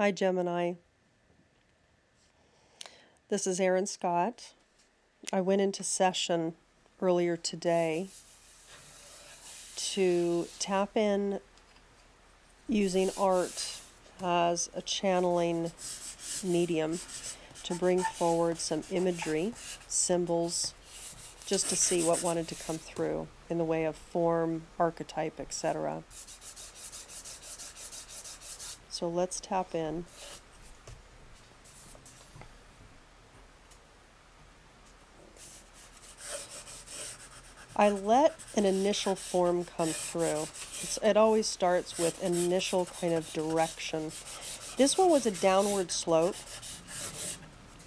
Hi, Gemini. This is Erin Scott. I went into session earlier today to tap in using art as a channeling medium to bring forward some imagery, symbols, just to see what wanted to come through in the way of form, archetype, etc. So let's tap in. I let an initial form come through. It always starts with an initial kind of direction. This one was a downward slope.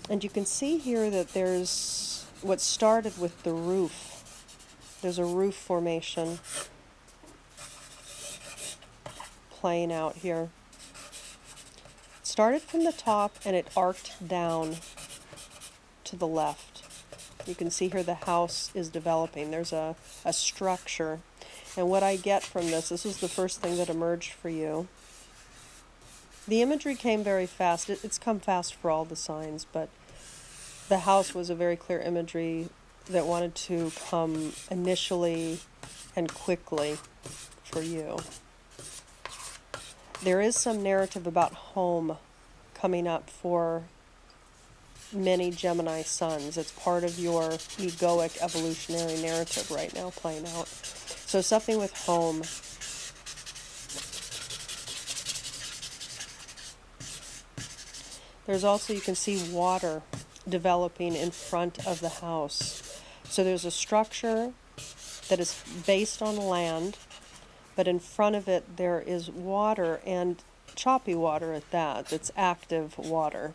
And you can see here that there's what started with the roof. There's a roof formation playing out here. It started from the top and it arced down to the left. You can see here the house is developing. There's a structure. And what I get from this is the first thing that emerged for you. The imagery came very fast. It's come fast for all the signs, but the house was a very clear imagery that wanted to come initially and quickly for you. There is some narrative about home coming up for many Gemini suns. It's part of your egoic evolutionary narrative right now playing out. So something with home. There's also, you can see water developing in front of the house. So there's a structure that is based on land, but in front of it there is water, and choppy water at that. It's active water.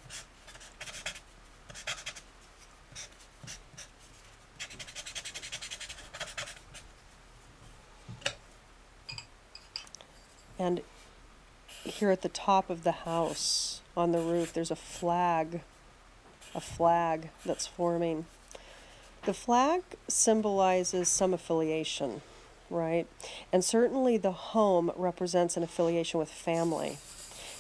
And here at the top of the house, on the roof, there's a flag that's forming. The flag symbolizes some affiliation, right? And certainly the home represents an affiliation with family.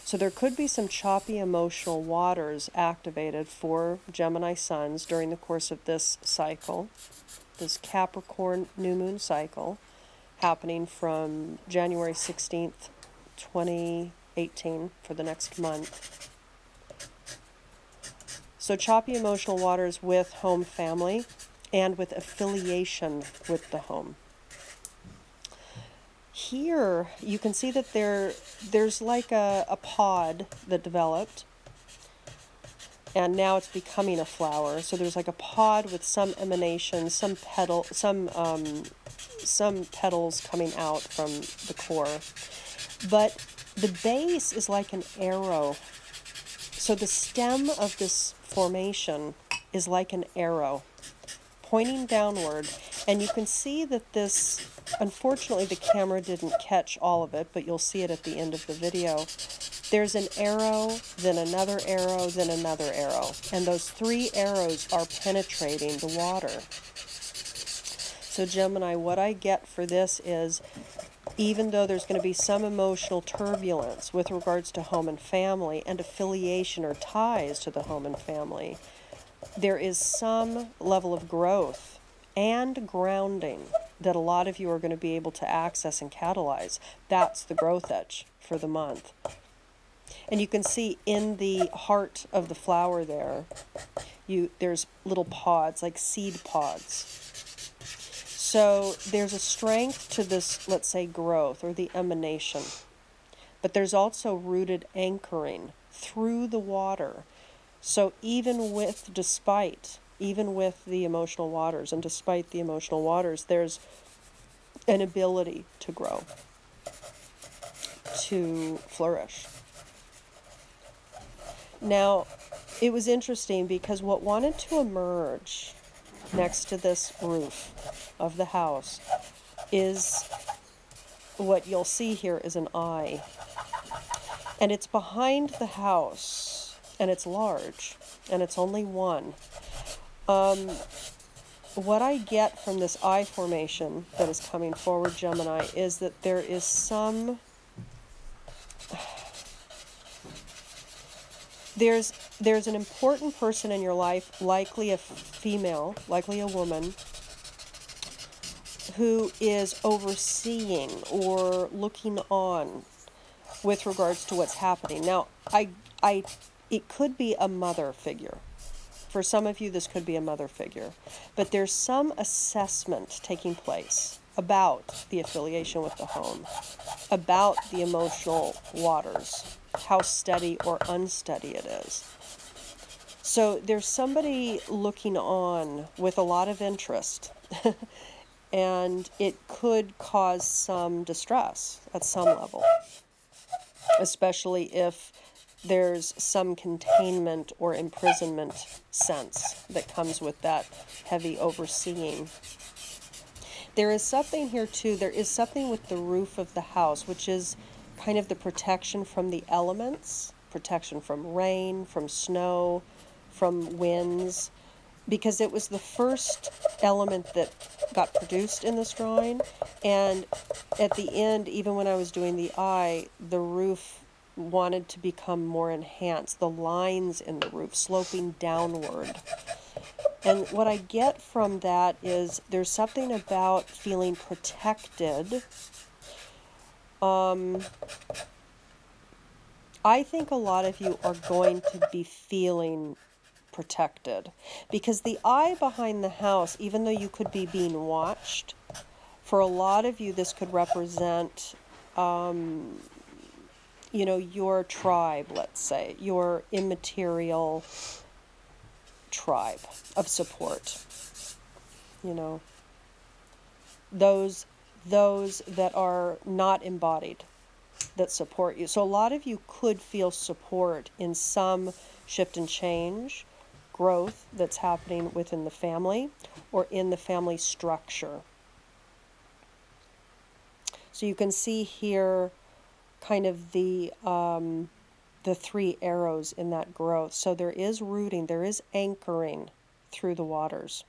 So there could be some choppy emotional waters activated for Gemini suns during the course of this cycle, this Capricorn new moon cycle, happening from January 16th, 2018 for the next month. So choppy emotional waters with home family and with affiliation with the home. Here you can see that there's like a pod that developed, and now it's becoming a flower. So there's like a pod with some emanation, some petals coming out from the core. But the base is like an arrow. So the stem of this formation is like an arrow pointing downward. And you can see that this, unfortunately the camera didn't catch all of it, but you'll see it at the end of the video. There's an arrow, then another arrow, then another arrow. And those three arrows are penetrating the water. So Gemini, what I get for this is, even though there's going to be some emotional turbulence with regards to home and family and affiliation or ties to the home and family, there is some level of growth and grounding that a lot of you are going to be able to access and catalyze. That's the growth edge for the month. And you can see in the heart of the flower there's little pods, like seed pods. So there's a strength to this, let's say, growth or the emanation. But there's also rooted anchoring through the water. So even with the emotional waters, and despite the emotional waters, there's an ability to grow, to flourish. Now, it was interesting because what wanted to emerge next to this roof of the house is, what you'll see here is an eye. And it's behind the house, and it's large, and it's only one. What I get from this eye formation that is coming forward, Gemini, is that there is some there's an important person in your life, likely a female, likely a woman, who is overseeing or looking on with regards to what's happening. Now, it could be a mother figure. For some of you, this could be a mother figure. But there's some assessment taking place about the affiliation with the home, about the emotional waters, how steady or unsteady it is. So there's somebody looking on with a lot of interest, and it could cause some distress at some level, especially if there's some containment or imprisonment sense that comes with that heavy overseeing. There is something here too, there is something with the roof of the house, which is kind of the protection from the elements, protection from rain, from snow, from winds, because it was the first element that got produced in this drawing. And at the end, even when I was doing the eye, the roof wanted to become more enhanced, the lines in the roof sloping downward. And what I get from that is there's something about feeling protected. I think a lot of you are going to be feeling protected, because the eye behind the house, even though you could be being watched, for a lot of you this could represent you know, your tribe, let's say, your immaterial tribe of support, you know, those that are not embodied, that support you. So a lot of you could feel support in some shift and change, growth that's happening within the family or in the family structure. So you can see here kind of the three arrows in that growth. So there is rooting, there is anchoring through the waters.